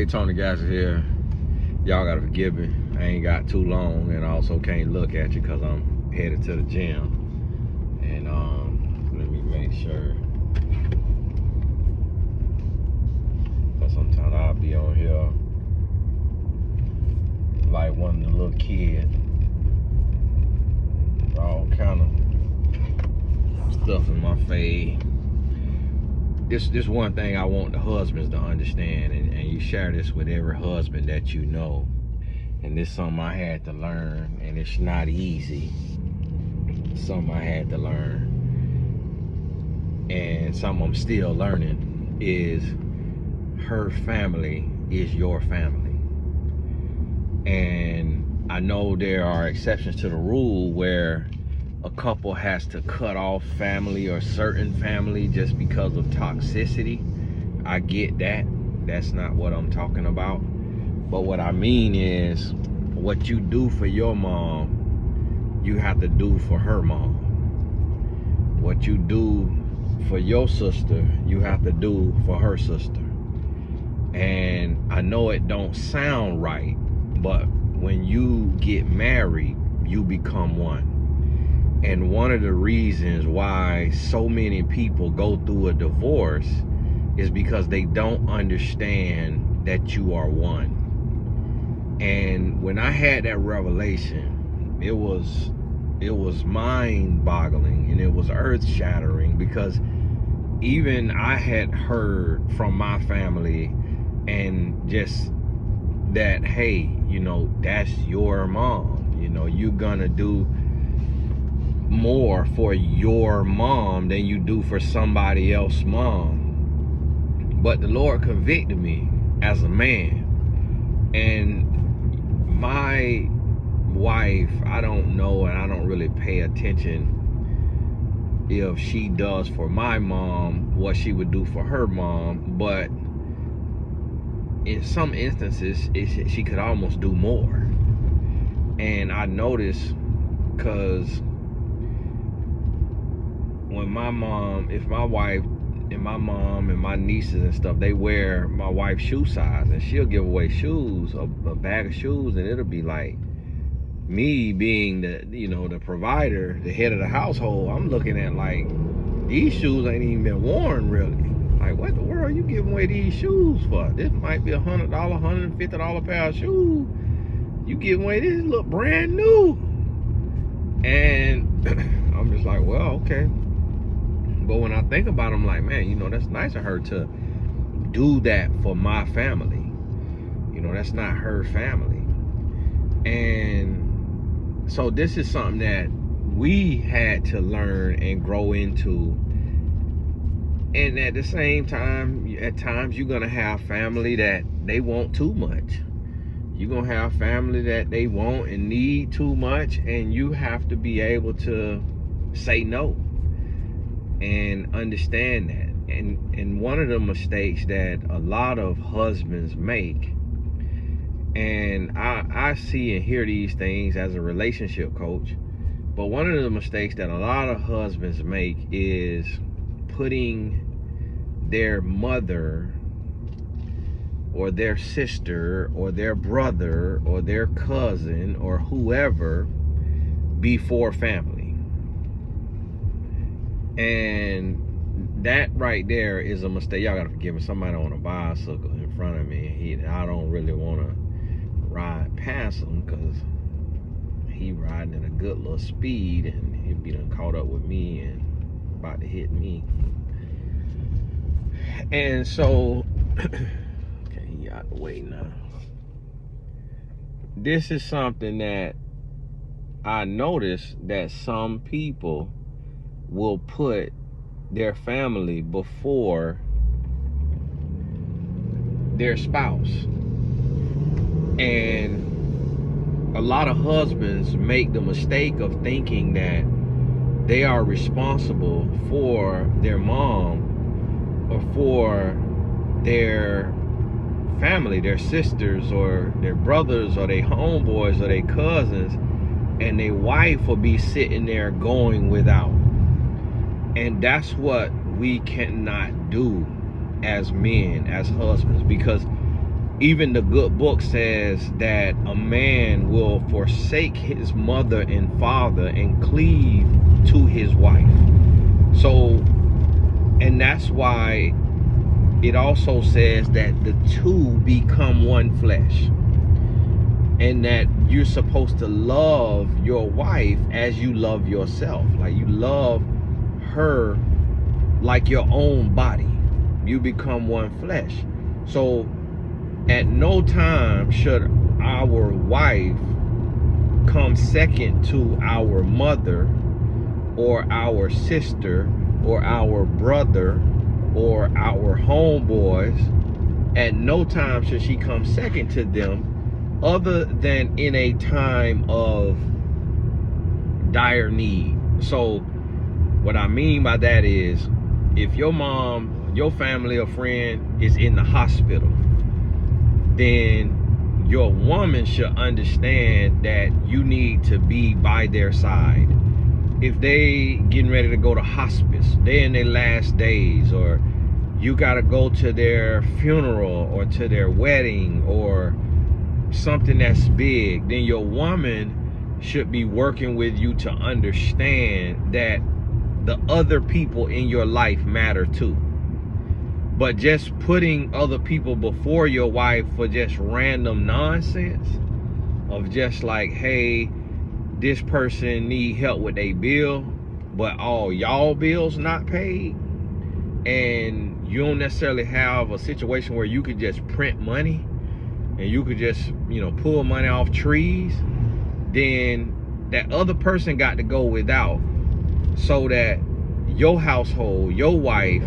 Hey, Tony Gassett here. Y'all gotta forgive me. I ain't got too long, and I also can't look at you because I'm headed to the gym. And let me make sure, because sometimes I'll be on here like one of the little kids, all kind of stuff in my face. This one thing I want the husbands to understand, and you share this with every husband that you know, and this is something I had to learn, and it's not easy. Something I had to learn, and something I'm still learning, is her family is your family. And I know there are exceptions to the rule where a couple has to cut off family or certain family just because of toxicity. I get that. That's not what I'm talking about. But what I mean is, what you do for your mom, you have to do for her mom. What you do for your sister, you have to do for her sister. And I know it don't sound right, but when you get married, you become one. And one of the reasons why so many people go through a divorce is because they don't understand that you are one. And when I had that revelation, it was mind-boggling, and it was earth-shattering, because even I had heard from my family, and just that, hey, you know, that's your mom. You know, you're gonna do more for your mom than you do for somebody else's mom. But the Lord convicted me as a man, and my wife, I don't know, and I don't really pay attention if she does for my mom what she would do for her mom, but in some instances she could almost do more. And I noticed, because when my mom, if my wife and my mom and my nieces and stuff, they wear my wife's shoe size, and she'll give away shoes, a bag of shoes, and it'll be like, me being the, you know, the provider, the head of the household, I'm looking at like, these shoes ain't even been worn really. Like, what the world are you giving away these shoes for? This might be $100, $150 pair of shoes. You giving away this, look brand new. And I'm just like, well, okay. But when I think about it, I'm like, man, you know, that's nice of her to do that for my family. You know, that's not her family. And so this is something that we had to learn and grow into. And at the same time, at times you're gonna have family that they want too much. You're gonna have family that they want and need too much, and you have to be able to say no and understand that. And one of the mistakes that a lot of husbands make, and I see and hear these things as a relationship coach, but one of the mistakes that a lot of husbands make is putting their mother or their sister or their brother or their cousin or whoever before family. And that right there is a mistake. Y'all gotta forgive me. Somebody on a bicycle in front of me. I don't really want to ride past him because he riding at a good little speed, and he'd be done caught up with me and about to hit me. And so, okay, he out the way now. This is something that I noticed, that some people will put their family before their spouse. And a lot of husbands make the mistake of thinking that they are responsible for their mom or for their family, their sisters or their brothers or their homeboys or their cousins, and their wife will be sitting there going without. And that's what we cannot do as men, as husbands, because Even the good book says that a man will forsake his mother and father and cleave to his wife. So, and that's why it also says that the two become one flesh, and that you're supposed to love your wife as you love yourself. Like, you love her like your own body. You become one flesh. So at no time should our wife come second to our mother or our sister or our brother or our homeboys. At no time should she come second to them, other than in a time of dire need. So what I mean by that is, if your mom, your family or friend is in the hospital, then your woman should understand that you need to be by their side. If they getting ready to go to hospice, they're in their last days, or you got to go to their funeral or to their wedding or something that's big, then your woman should be working with you to understand that the other people in your life matter too. But just putting other people before your wife for just random nonsense of just like, hey, this person need help with their bill, but all y'all bills not paid, and you don't necessarily have a situation where you could just print money and you could just, you know, pull money off trees, then that other person got to go without, so that your household, your wife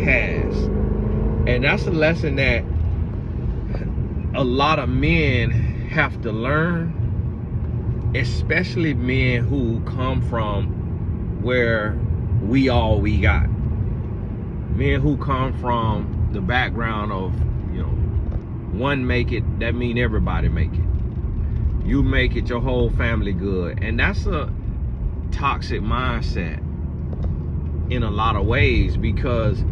has. And that's a lesson that a lot of men have to learn, especially men who come from where we all we got. Men who come from the background of, you know, one make it, that mean everybody make it. You make it, your whole family good. And that's a toxic mindset in a lot of ways, because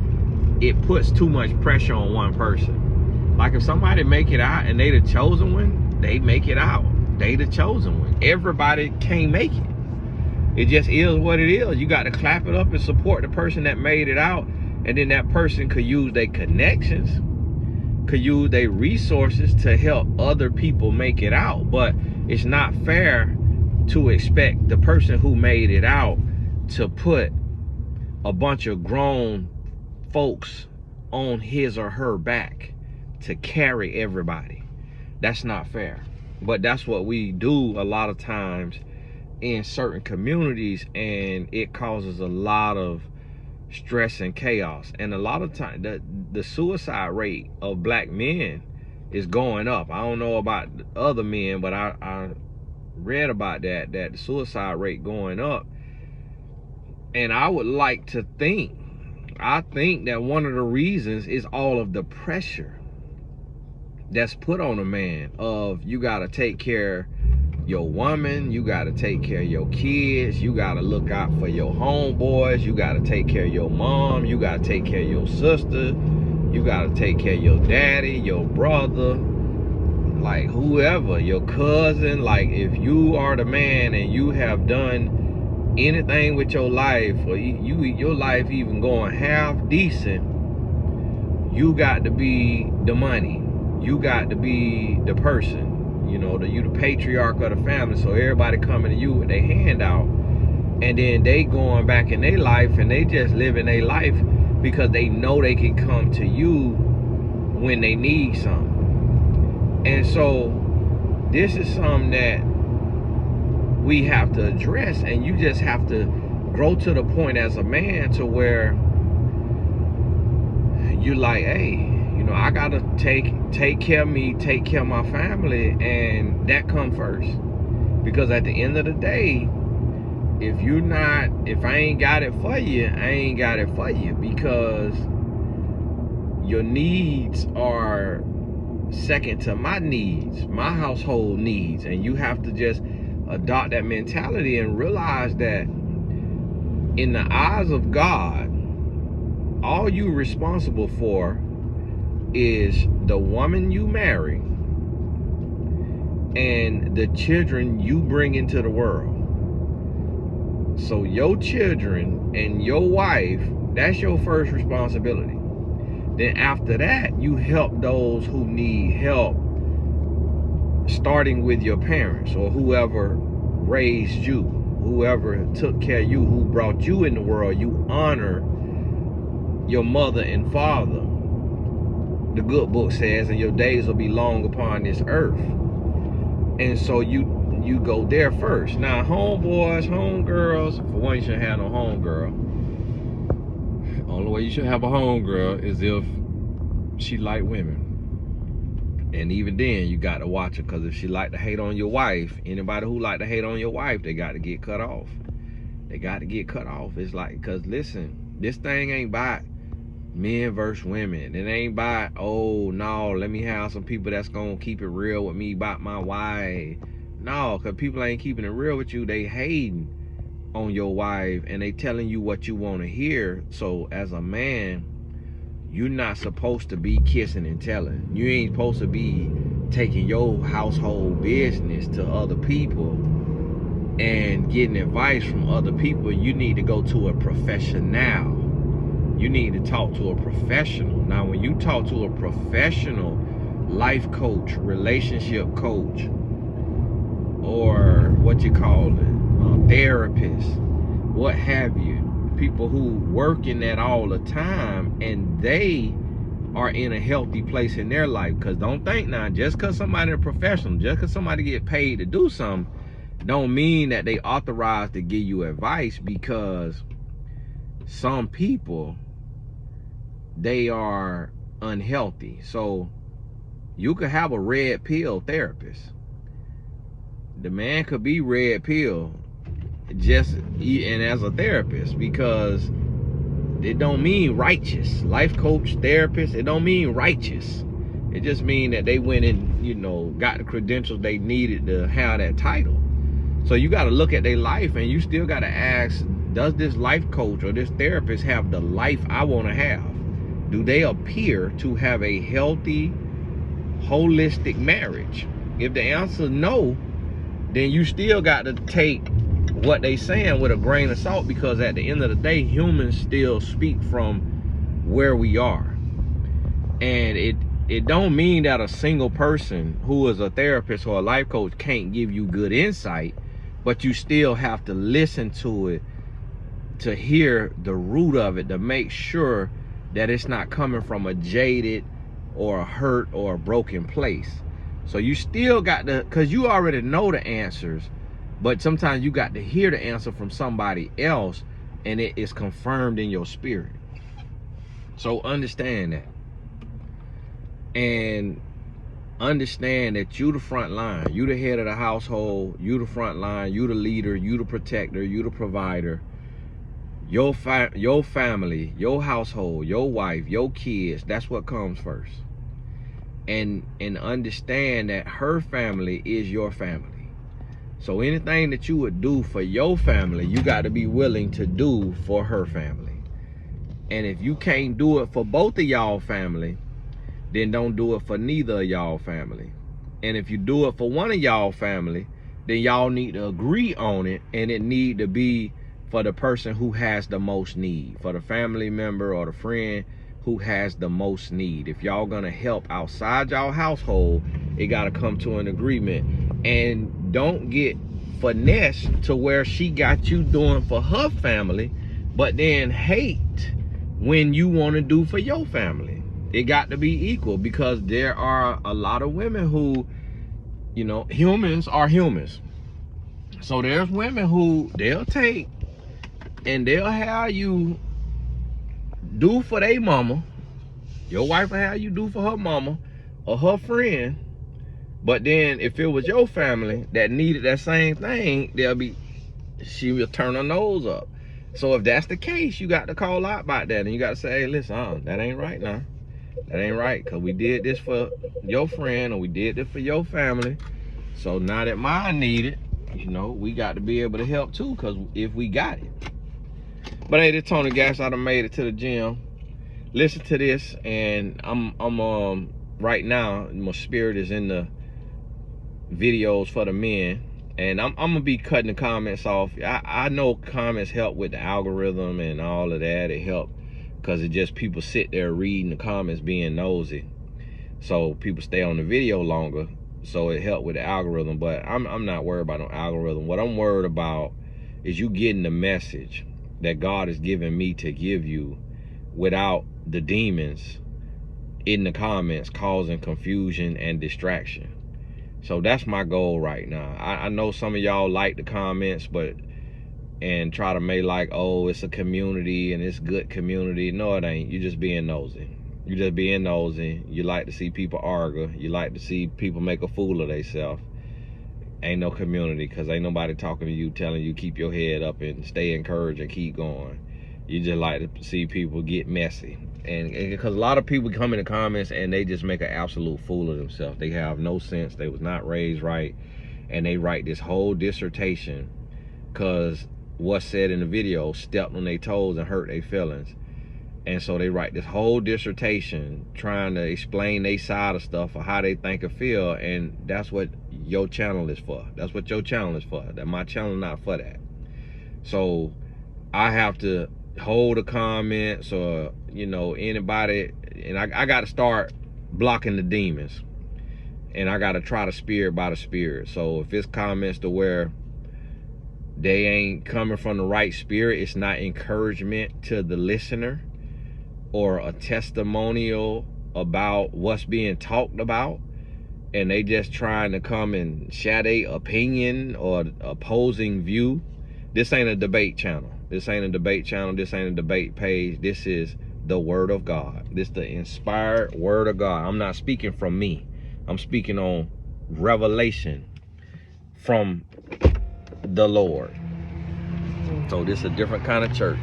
it puts too much pressure on one person. Like, if somebody make it out and they the chosen one, they make it out. They the chosen one. Everybody can't make it. It just is what it is. You got to clap it up and support the person that made it out. And then that person could use their connections, could use their resources to help other people make it out. But it's not fair to expect the person who made it out to put a bunch of grown folks on his or her back to carry everybody. That's not fair. But that's what we do a lot of times in certain communities, and it causes a lot of stress and chaos. And a lot of times the suicide rate of black men is going up. I don't know about other men, but I read about that the suicide rate going up. And I would like to think, I think that one of the reasons is all of the pressure that's put on a man of, you got to take care of your woman, you got to take care of your kids, you got to look out for your homeboys, you got to take care of your mom, you got to take care of your sister, you got to take care of your daddy, your brother, like whoever, your cousin. Like, if you are the man and you have done anything with your life, or your life even going half decent, you got to be the money, you got to be the person, you know, you the patriarch of the family. So everybody coming to you with their hand out, and then they going back in their life and they just living their life because they know they can come to you when they need something. And so this is something that we have to address, and you just have to grow to the point as a man to where you're like, hey, you know, I gotta take care of me, take care of my family, and that come first. Because at the end of the day, if I ain't got it for you, I ain't got it for you, because your needs are second to my needs, my household needs. And you have to just adopt that mentality and realize that in the eyes of God, all you responsible for is the woman you marry and the children you bring into the world. So your children and your wife, that's your first responsibility. Then after that, you help those who need help, starting with your parents or whoever raised you, whoever took care of you, who brought you in the world. You honor your mother and father. The good book says, and your days will be long upon this earth. And so you go there first. Now, homeboys, homegirls, for one, you shouldn't have no homegirl. Only way you should have a homegirl is if she like women. And even then, you got to watch her, because if she like to hate on your wife, anybody who like to hate on your wife, they got to get cut off. They got to get cut off. It's like, because listen, this thing ain't about men versus women. It ain't about, oh, no, let me have some people that's going to keep it real with me about my wife. No, because people ain't keeping it real with you. They hating on your wife, and they telling you what you want to hear. So as a man, you're not supposed to be kissing and telling. You ain't supposed to be taking your household business to other people and getting advice from other people. You need to go to a professional. You need to talk to a professional. Now, when you talk to a professional life coach, relationship coach, or what you call it, therapist, what have you, people who work in that all the time, and they are in a healthy place in their life. Because don't think now, just because somebody a professional, just because somebody get paid to do something, don't mean that they authorized to give you advice. Because some people, they are unhealthy. So you could have a red pill therapist. The man could be red pill just and as a therapist, because it don't mean righteous. Life coach, therapist, it don't mean righteous. It just mean that they went and, you know, got the credentials they needed to have that title. So you got to look at their life, and you still got to ask, does this life coach or this therapist have the life I want to have? Do they appear to have a healthy, holistic marriage? If the answer is no, then you still got to take what they saying with a grain of salt, because at the end of the day, humans still speak from where we are. And it don't mean that a single person who is a therapist or a life coach can't give you good insight, but you still have to listen to it to hear the root of it, to make sure that it's not coming from a jaded or a hurt or a broken place. So you still got to, because you already know the answers, but sometimes you got to hear the answer from somebody else, and it is confirmed in your spirit. So understand that. And understand that you the front line. You the head of the household. You the front line. You the leader. You the protector. You the provider. Your family, your household, your wife, your kids, that's what comes first. And understand that her family is your family. So anything that you would do for your family, you got to be willing to do for her family. And if you can't do it for both of y'all family, then don't do it for neither of y'all family. And if you do it for one of y'all family, then y'all need to agree on it, and it need to be for the person who has the most need, for the family member or the friend who has the most need. If y'all gonna help outside y'all household, it gotta come to an agreement. And don't get finesse to where she got you doing for her family, but then hate when you want to do for your family. It got to be equal, because there are a lot of women who, you know, humans are humans. So there's women who they'll take and they'll have you do for their mama. Your wife will have you do for her mama or her friend. But then if it was your family that needed that same thing, she will turn her nose up. So if that's the case, you got to call out about that, and you got to say, hey, listen, that ain't right now. That ain't right, because we did this for your friend, or we did this for your family. So now that mine need it, you know, we got to be able to help too, because if we got it. But hey, this Tony Gas, I done made it to the gym. listen to this, and I'm right now my spirit is in the videos for the men, and I'm gonna be cutting the comments off. I know comments help with the algorithm and all of that. It help because it just people sit there reading the comments being nosy, so people stay on the video longer, so it helped with the algorithm. But I'm not worried about no algorithm. What I'm worried about is you getting the message that God has given me to give you without the demons in the comments causing confusion and distraction. So that's my goal right now. I know some of y'all like the comments, and try to make like, oh, it's a community and it's good community. No, it ain't. You just being nosy. You just being nosy. You like to see people argue. You like to see people make a fool of themselves. Ain't no community, because ain't nobody talking to you, telling you keep your head up and stay encouraged and keep going. You just like to see people get messy. And because a lot of people come in the comments and they just make an absolute fool of themselves. They have no sense. They was not raised right. And they write this whole dissertation because what's said in the video stepped on their toes and hurt their feelings. And so they write this whole dissertation trying to explain their side of stuff or how they think or feel. And that's what your channel is for. That's what your channel is for. That my channel is not for that. So I have to hold the comments or, you know, anybody, and I got to start blocking the demons, and I got to try the spirit by the spirit. So if it's comments to where they ain't coming from the right spirit, it's not encouragement to the listener or a testimonial about what's being talked about, and they just trying to come and share their opinion or opposing view. This ain't a debate channel. This ain't a debate channel. This ain't a debate page. This is the word of God. This the inspired word of God. I'm not speaking from me. I'm speaking on revelation from the Lord. So this is a different kind of church.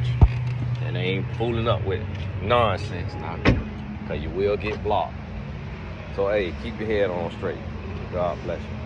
And they ain't fooling up with nonsense now, because you will get blocked. So hey, keep your head on straight. God bless you.